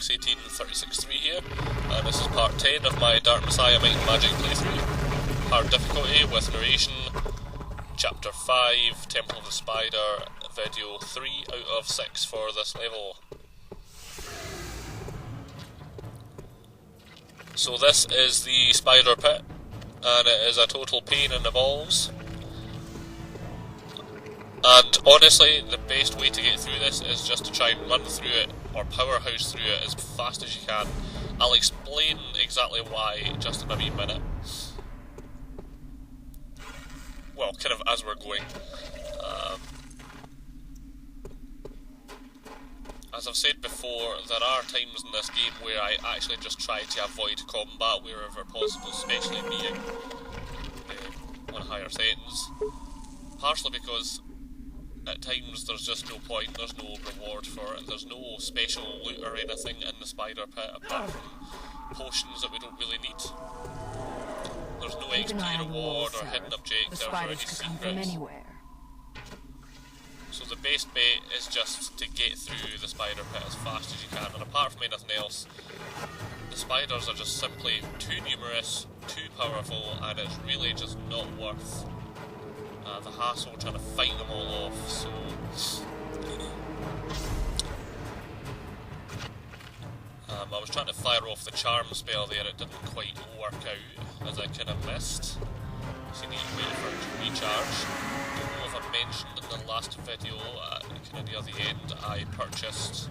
X18363 here, and this is part 10 of my Dark Messiah Might and Magic playthrough. Hard difficulty with narration, chapter 5, Temple of the Spider, video 3 out of 6 for this level. So this is the spider pit, and it is a total pain in the balls. And honestly, the best way to get through this is just to try and run through it, or powerhouse through it as fast as you can. I'll explain exactly why just in a wee minute. Well, kind of as we're going. As I've said before, there are times in this game where I actually just try to avoid combat wherever possible, especially being on higher settings. Partially because at times there's just no point, there's no reward for it, there's no special loot or anything in the spider pit apart from potions that we don't really need. There's no XP reward or hidden objectives or any secrets. So the best bet is just to get through the spider pit as fast as you can, and apart from anything else, the spiders are just simply too numerous, too powerful, and it's really just not worth the hassle trying to fight them all off. So I was trying to fire off the charm spell there, it didn't quite work out, as I kind of missed. So you need to wait for it to recharge. I don't know if I mentioned in the last video, kind of near the end, I purchased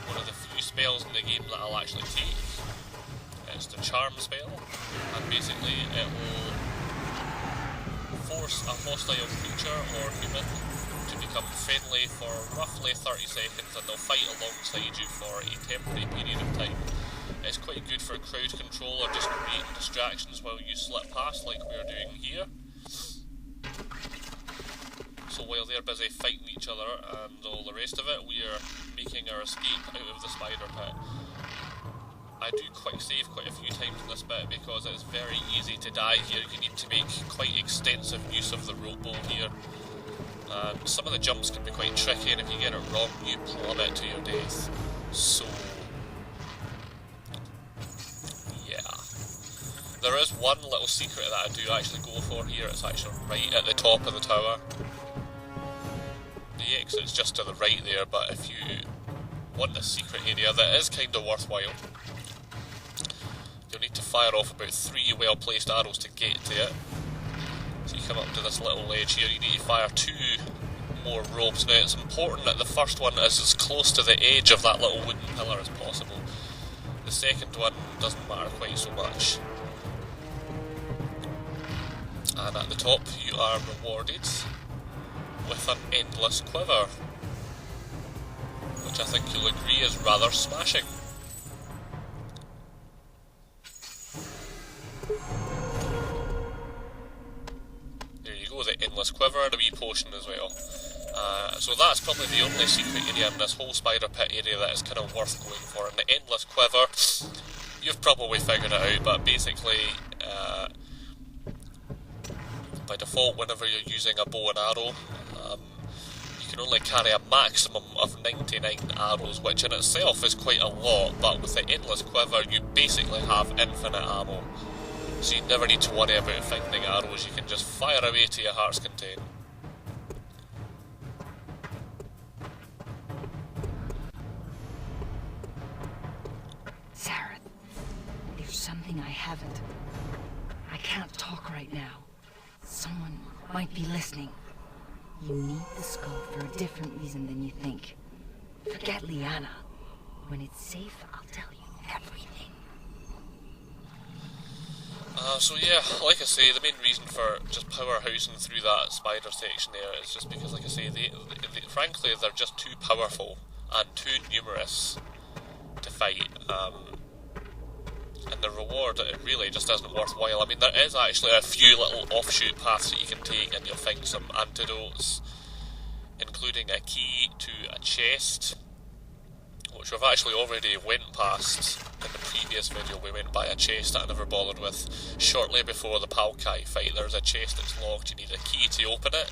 one of the few spells in the game that I'll actually take. It's the charm spell, and basically it will force a hostile creature or human to become friendly for roughly 30 seconds, and they'll fight alongside you for a temporary period of time. It's quite good for crowd control or just creating distractions while you slip past like we're doing here. So while they're busy fighting each other and all the rest of it, we're making our escape out of the spider pit. I do quick save quite a few times in this bit because it's very easy to die here. You need to make quite extensive use of the rope bow here. Some of the jumps can be quite tricky, and if you get it wrong you plummet to your death. So there is one little secret that I do actually go for here. It's actually right at the top of the tower. The exit's just to the right there, but if you want this secret area that is kind of worthwhile, you'll need to fire off about 3 well-placed arrows to get to it. So you come up to this little ledge here, you need to fire 2 more ropes. Now it's important that the first one is as close to the edge of that little wooden pillar as possible. The second one doesn't matter quite so much. And at the top you are rewarded with an endless quiver, which I think you'll agree is rather smashing. There you go, the endless quiver and a wee potion as well. So that's probably the only secret area in this whole spider pit area that is kind of worth going for. And the endless quiver, you've probably figured it out, but basically by default, whenever you're using a bow and arrow, you can only carry a maximum of 99 arrows, which in itself is quite a lot, but with the endless quiver you basically have infinite ammo. So you never need to worry about finding arrows, you can just fire away to your heart's content. Sarah, there's something I haven't. I can't talk right now. Someone might be listening. You need the skull for a different reason than you think. Forget Xana. When it's safe, I'll tell you everything. So yeah, like I say, the main reason for just powerhousing through that spider section there is just because, like I say, frankly they're just too powerful and too numerous to fight. And the reward, it really just isn't worthwhile. I mean, there is actually a few little offshoot paths that you can take, and you'll find some antidotes, including a key to a chest, which we've actually already went past in the previous video. We went by a chest that I never bothered with. Shortly before the Palkai fight, there's a chest that's locked, you need a key to open it,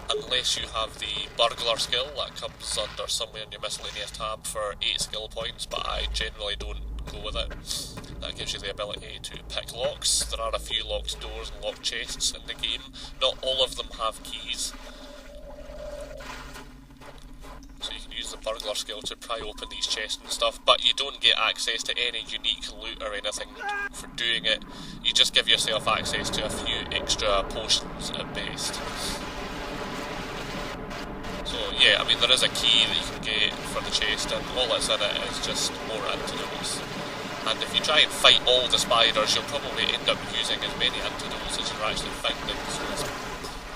unless you have the burglar skill. That comes under somewhere in your miscellaneous tab for 8 skill points, but I generally don't go with it. That gives you the ability to pick locks. There are a few locked doors and locked chests in the game. Not all of them have keys, so you can use the burglar skill to pry open these chests and stuff, but you don't get access to any unique loot or anything for doing it. You just give yourself access to a few extra potions at best. So yeah, I mean, there is a key that you can get for the chest, and all that's in it is just more antidotes. And if you try and fight all the spiders, you'll probably end up using as many antidotes as you're actually finding, so it's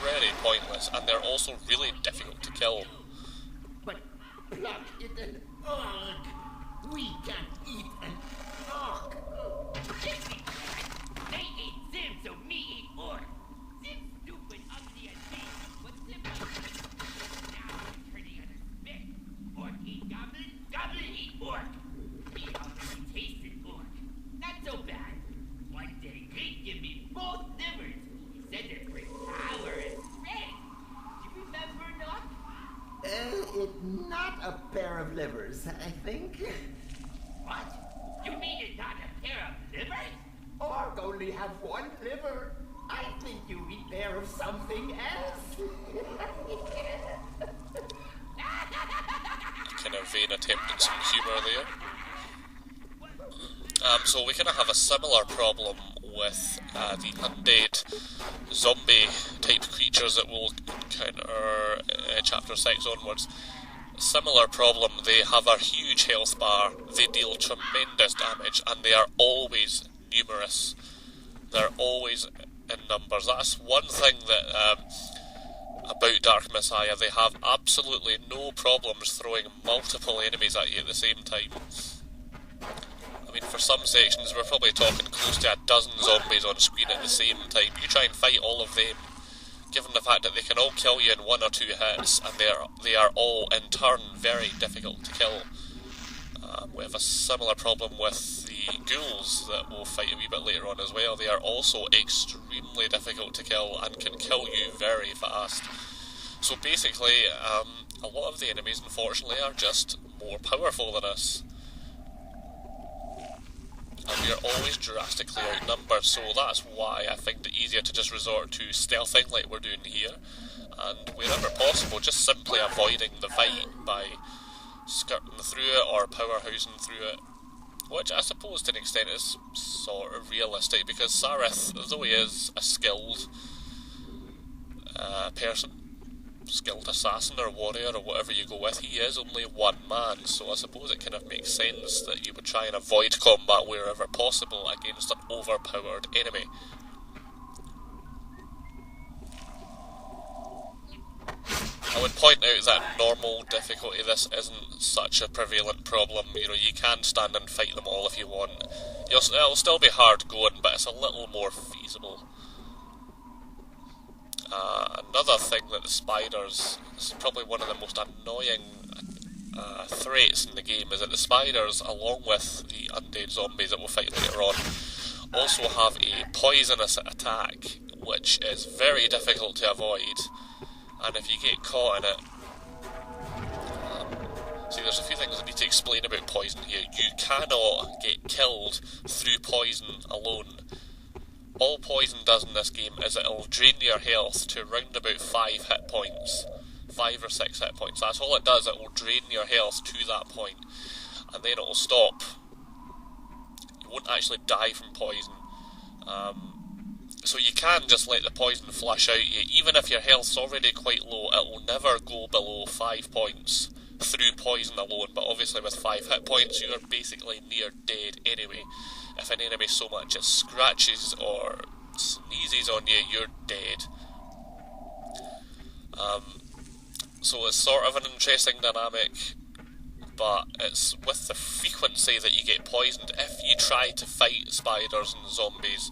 very pointless, and they're also really difficult to kill. But Pluck is an orc. We can eat an orc. They eat them, so me eat orc. Them stupid, ugly, and me. But them now I'm turning on a spit. Orc eat goblin, goblin eat orc. Me already tasted orc. Not so bad. One day, Greek give me both livers. He said it brings power and strength. Do you remember not? It's not a pair of livers, I think. What? You mean it's not a pair of livers? Orc only have one liver. I think you eat pair of something else. Kind of vain attempt at some humour there. So we kind of have a similar problem with the undead zombie type creatures that we'll encounter chapter 6 onwards. Similar problem, they have a huge health bar, they deal tremendous damage, and they are always numerous. They're always in numbers. That's one thing that about Dark Messiah. They have absolutely no problems throwing multiple enemies at you at the same time. I mean, for some sections we're probably talking close to a dozen zombies on screen at the same time. You try and fight all of them, given the fact that they can all kill you in 1 or 2 hits, and they are all in turn very difficult to kill. We have a similar problem with the ghouls that we'll fight a wee bit later on as well. They are also extremely difficult to kill and can kill you very fast. So basically, a lot of the enemies unfortunately are just more powerful than us. And we are always drastically outnumbered, so that's why I find it easier to just resort to stealthing like we're doing here, and wherever possible just simply avoiding the fight by skirting through it or powerhousing through it, which I suppose to an extent is sort of realistic, because Sareth, though he is a skilled person, skilled assassin or warrior or whatever you go with, he is only one man, so I suppose it kind of makes sense that you would try and avoid combat wherever possible against an overpowered enemy. I would point out that in normal difficulty this isn't such a prevalent problem. You know, you can stand and fight them all if you want. It'll still be hard going, but it's a little more feasible. Another thing that the spiders, this is probably one of the most annoying threats in the game, is that the spiders, along with the undead zombies that we'll fight later on, also have a poisonous attack, which is very difficult to avoid, and if you get caught in it... see, there's a few things I need to explain about poison here. You cannot get killed through poison alone. All poison does in this game is it'll drain your health to around about 5 hit points. 5 or 6 hit points. That's all it does, it will drain your health to that point. And then it'll stop. You won't actually die from poison. So you can just let the poison flush out you. Even if your health's already quite low, it will never go below 5 points through poison alone. But obviously with 5 hit points, you're basically near dead anyway. If an enemy so much as scratches or sneezes on you, you're dead. So it's sort of an interesting dynamic, but it's with the frequency that you get poisoned. If you try to fight spiders and zombies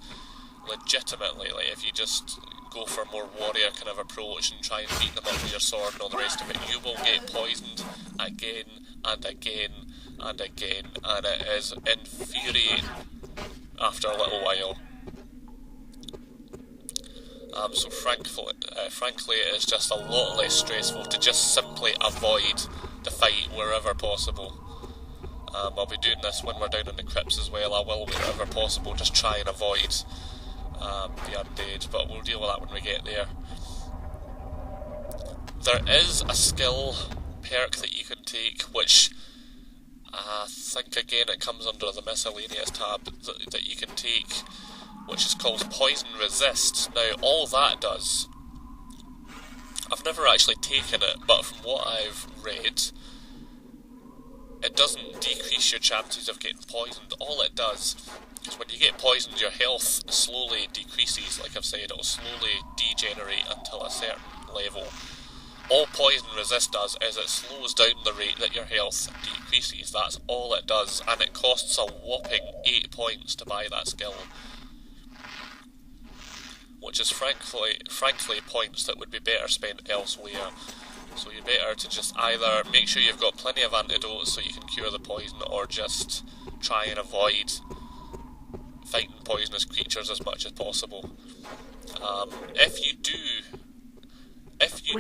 legitimately, like if you just go for a more warrior kind of approach and try and beat them up with your sword and all the rest of it, you will get poisoned again and again and again, and it is infuriating after a little while. So frankly, it's just a lot less stressful to just simply avoid the fight wherever possible. I'll be doing this when we're down in the crypts as well. I will, wherever possible, just try and avoid the undead, but we'll deal with that when we get there. There is a skill perk that you can take, which I think again it comes under the miscellaneous tab that you can take, which is called Poison Resist. Now all that does, I've never actually taken it, but from what I've read, it doesn't decrease your chances of getting poisoned. All it does is when you get poisoned, your health slowly decreases. Like I've said, it'll slowly degenerate until a certain level. All Poison Resist does is it slows down the rate that your health decreases. That's all it does, and it costs a whopping 8 points to buy that skill, which is frankly points that would be better spent elsewhere. So you're better to just either make sure you've got plenty of antidotes so you can cure the poison, or just try and avoid fighting poisonous creatures as much as possible. If you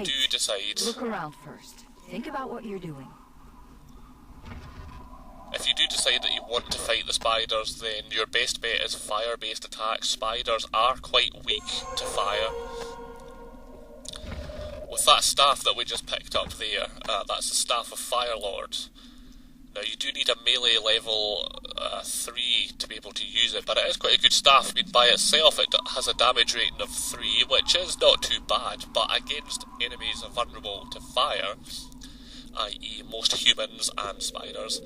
do decide... Look around first. Think about what you're doing. If you do decide that you want to fight the spiders, then your best bet is fire-based attacks. Spiders are quite weak to fire. With that staff that we just picked up there, that's the staff of firelord. Now you do need a melee level 3 to be able to use it, but it is quite a good staff. I mean, by itself it has a damage rating of 3, which is not too bad, but against enemies vulnerable to fire, i.e. most humans and spiders,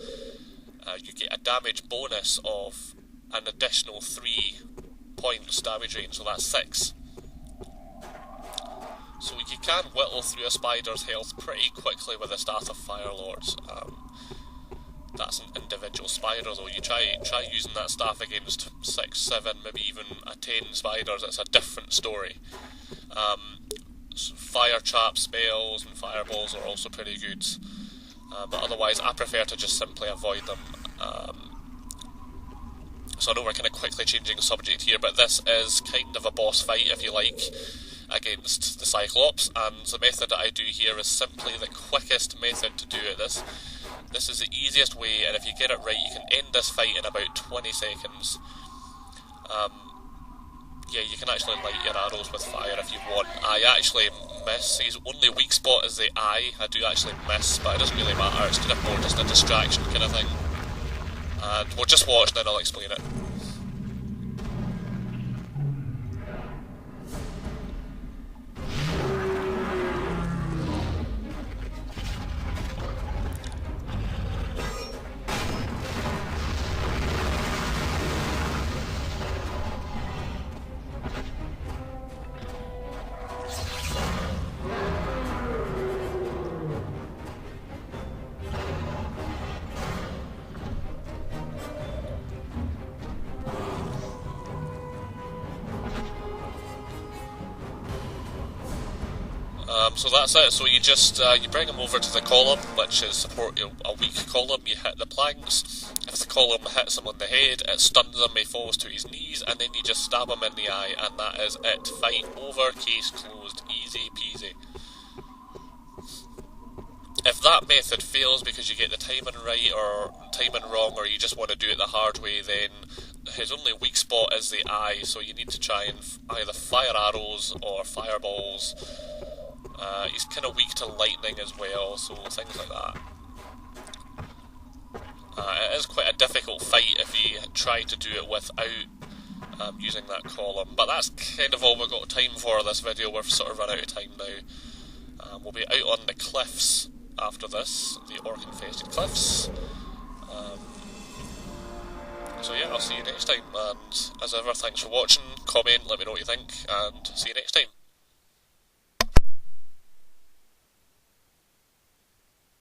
you get a damage bonus of an additional 3 points damage rating, so that's 6. So you can whittle through a spider's health pretty quickly with the Staff of Firelords. That's an individual spider though. You try using that staff against 6, 7, maybe even 10 spiders, it's a different story. So fire trap spells and fireballs are also pretty good. But otherwise I prefer to just simply avoid them. So I know we're kind of quickly changing the subject here, but this is kind of a boss fight, if you like, against the Cyclops, and the method that I do here is simply the quickest method to do it. This is the easiest way, and if you get it right, you can end this fight in about 20 seconds. Yeah, you can actually light your arrows with fire if you want. I actually miss. His only weak spot is the eye. I do actually miss, but it doesn't really matter. It's kind of more just a distraction kind of thing. And we'll just watch, then I'll explain it. So that's it. So you just you bring them over to the column, which is a weak column. You hit the planks. If the column hits him on the head, it stuns him. He falls to his knees, and then you just stab him in the eye, and that is it. Fight over. Case closed. Easy peasy. If that method fails because you get the timing right or timing wrong, or you just want to do it the hard way, then his only weak spot is the eye. So you need to try and either fire arrows or fireballs. He's kind of weak to lightning as well, so things like that. It is quite a difficult fight if you try to do it without using that column, but that's kind of all we've got time for this video. We've sort of run out of time now. We'll be out on the cliffs after this, the orc-infested cliffs. So yeah, I'll see you next time, and as ever, thanks for watching. Comment, let me know what you think, and see you next time.